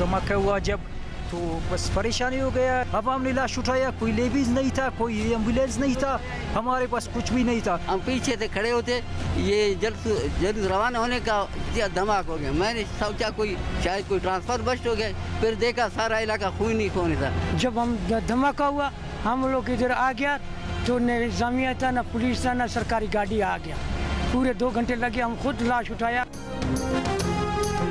धमाका हुआ जब तो बस परेशानी हो गया। अब हमने लाश उठाया, कोई लेडीज नहीं था, कोई एम्बुलेंस नहीं था, हमारे पास कुछ भी नहीं था। हम पीछे से खड़े होते, ये जल्द रवाना होने का धमाका हो गया। मैंने सोचा कोई शायद कोई ट्रांसफर बस्ट हो गया, फिर देखा सारा इलाका खून ही खून था। जब हम धमाका हुआ हम लोग इधर आ गया तो न इंतजामिया था, न पुलिस था, न सरकारी गाड़ी आ गया। पूरे 2 घंटे लगे, हम खुद लाश उठाया।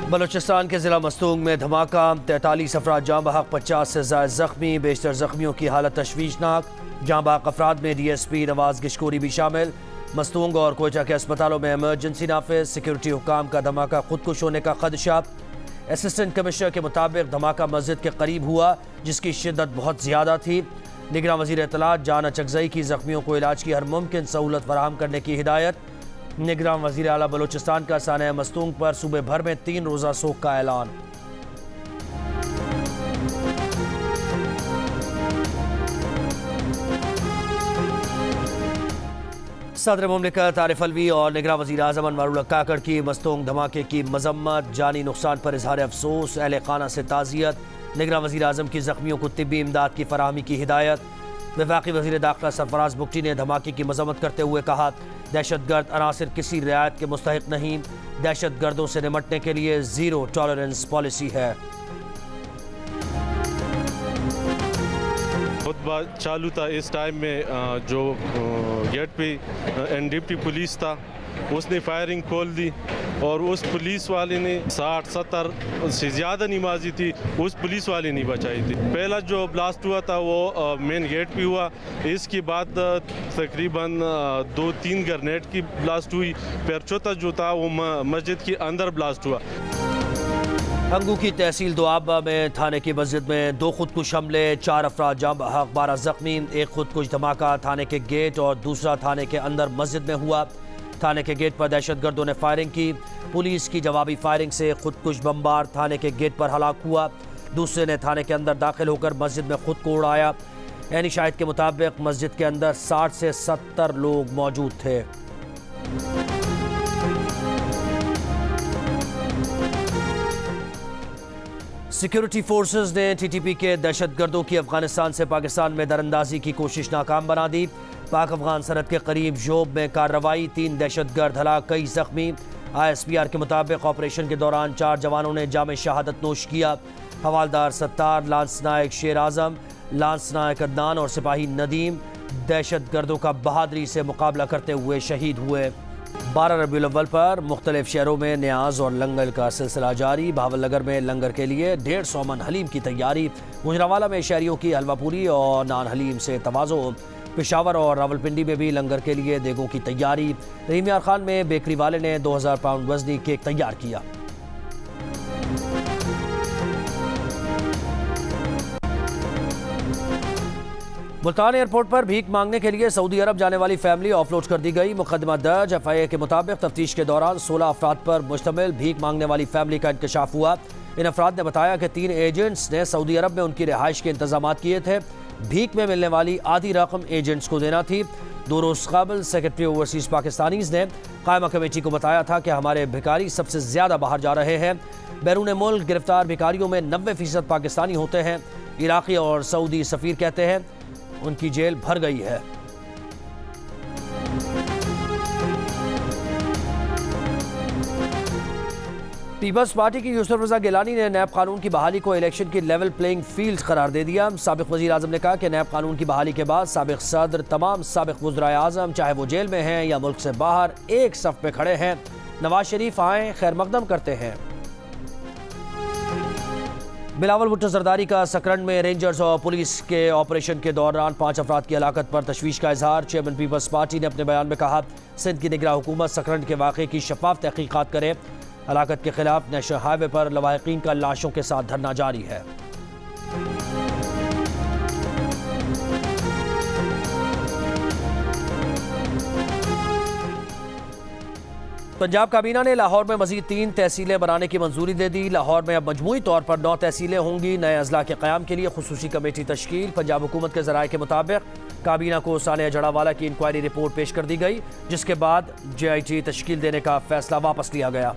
बलूचिस्तान के ज़िला मस्तूंग में धमाका, 43 अफराद जाँ बहक, 50 से ज़ायद ज़ख्मी, बेशतर ज़ख्मियों की हालत तशवीशनाक। जाँ बहक अफराद में DSP नवाज गिशकोरी भी शामिल। मस्तूंग और कोयटा के अस्पतालों में एमरजेंसी नाफिज, सिक्योरिटी हुकाम का धमाका खुदकुश होने का खदशा। असिस्टेंट कमिश्नर के मुताबिक धमाका मस्जिद के करीब हुआ जिसकी शिद्दत बहुत ज़्यादा थी। निगरान वज़ीर इत्तलात जान अचकज़ई की ज़ख्मियों को इलाज की हर मुमकिन सहूलत फराहम करने की हिदायत। निगरान वज़ीर आला बलूचिस्तान का साने मस्तूंग पर सूबे भर में 3 रोज़ा सोग का ऐलान। सदर मुमलिकत आरिफ अलवी और निगरान वज़ीर आज़म अनवर काकड़ की मस्तूंग धमाके की मजम्मत, जानी नुकसान पर इजहार अफसोस, अहले खाना से ताज़ियत। निगरान वज़ीर आज़म की ज़ख्मियों को तिब्बी इमदाद की फराहमी की हिदायत। वफाकी वज़ीर दाखिला सरफराज बुगटी ने धमाके की मजम्मत करते हुए कहा, दहशतगर्द अनासिर किसी रियायत के मुस्तहिक नहीं, दहशत गर्दों से निमटने के लिए ज़ीरो टॉलरेंस पॉलिसी है। खुतबा चालू था इस टाइम में जो गेट पे NDP पुलिस था उसने फायरिंग खोल दी और उस पुलिस वाले ने 60-70 से ज़्यादा नमाजी थी, उस पुलिस वाले ने बचाई थी। पहला जो ब्लास्ट हुआ था वो मेन गेट पे हुआ, इसके बाद तकरीबन 2-3 ग्रेनेड की ब्लास्ट हुई, फिर चौथा जो था वो मस्जिद के अंदर ब्लास्ट हुआ। हंगू की तहसील दोआबा में थाने की मस्जिद में 2 खुदकुश हमले, 4 अफराद जाँ बहक, 12 ज़ख्मी। एक खुदकुश धमाका थाने के गेट और दूसरा थाने के अंदर मस्जिद में हुआ। थाने के गेट पर दहशतगर्दों ने फायरिंग की, पुलिस की जवाबी फायरिंग से खुदकुश बमबार थाने के गेट पर हलाक हुआ। दूसरे ने थाने के अंदर दाखिल होकर मस्जिद में खुद को उड़ाया। ऐनी शाहिद के मुताबिक मस्जिद के अंदर 60 से 70 लोग मौजूद थे। सिक्योरिटी फोर्सेस ने TTP के दहशतगर्दों की अफगानिस्तान से पाकिस्तान में दरअंदाजी की कोशिश नाकाम बना दी। पाक अफगान सरहद के करीब जोब में कार्रवाई, 3 दहशतगर्द हलाक, कई जख्मी। ISPR के मुताबिक ऑपरेशन के दौरान 4 जवानों ने जाम शहादत नोश किया। हवालदार सत्तार, लांस नायक शेर आजम, लांस नायक अदनान और सिपाही नदीम दहशतगर्दों का बहादुरी से मुकाबला करते हुए शहीद हुए। 12 रबीउल अव्वल पर मुख्तलिफ शहरों में न्याज और लंगर का सिलसिला जारी। भावलनगर में लंगर के लिए 150 मन हलीम की तैयारी। मुजरावाला में शहरियों की हलवा पूरी और नान हलीम से तवाज़ो। पेशावर और रावलपिंडी में भी लंगर के लिए देगों की तैयारी। रहीम यार खान में बेकरी वाले ने 2000 पाउंड वजनी केक तैयार किया। मुल्तान एयरपोर्ट पर भीख मांगने के लिए सऊदी अरब जाने वाली फैमिली ऑफलोड कर दी गई। मुकदमा दर्ज। FIA के मुताबिक तफ्तीश के दौरान 16 अफराद पर मुश्तमिल भीख मांगने वाली फैमिली का इंकशाफ हुआ। इन अफराद ने बताया कि 3 एजेंट्स ने सऊदी अरब में उनकी रिहाइश के इंतजाम किए थे। भीख में मिलने वाली आधी रकम एजेंट्स को देना थी। 2 रोज़ कबल सेक्रेटरी ओवरसीज़ पाकिस्तानीज़ ने कायमा कमेटी को बताया था कि हमारे भिखारी सबसे ज़्यादा बाहर जा रहे हैं। बैरून मुल्क गिरफ्तार भिखारियों में 90% पाकिस्तानी होते हैं। इराक़ी और सऊदी सफ़ीर कहते हैं उनकी जेल भर गई है। पीपल्स पार्टी की यूसुफ रज़ा गिलानी ने नैब कानून की बहाली को इलेक्शन की लेवल प्लेइंग फील्ड करार दे दिया। साबिक़ वज़ीर आज़म ने कहा कि नैब कानून की बहाली के बाद साबिक़ सदर तमाम साबिक़ वज़राए आज़म चाहे वो जेल में हैं या मुल्क से बाहर एक सफ़ में खड़े हैं। नवाज शरीफ आए खैर मकदम करते हैं। बिलावल भुट्टो जरदारी का सकरंड में रेंजर्स और पुलिस के ऑपरेशन के दौरान 5 अफराद की हलाकत पर तशवीश का इजहार। चेयरमैन पीपल्स पार्टी ने अपने बयान में कहा, सिंध की निगरान हुकूमत सकरंड के वाक़े की शफाफ तहकीकात करे। हलाकत के खिलाफ नेशनल हाईवे पर लवाहिकीन का लाशों के साथ धरना जारी है। पंजाब काबीना ने लाहौर में मजीद 3 तहसीलें बनाने की मंजूरी दे दी। लाहौर में अब मजमूई तौर पर 9 तहसीलें होंगी। नए अजला के क़याम के लिए खुसूसी कमेटी तश्कील। पंजाब हुकूमत के ज़राए के मुताबिक काबीना को सानिया जड़ावाला की इंक्वायरी रिपोर्ट पेश कर दी गई जिसके बाद JIT तश्कील देने का फैसला वापस लिया गया।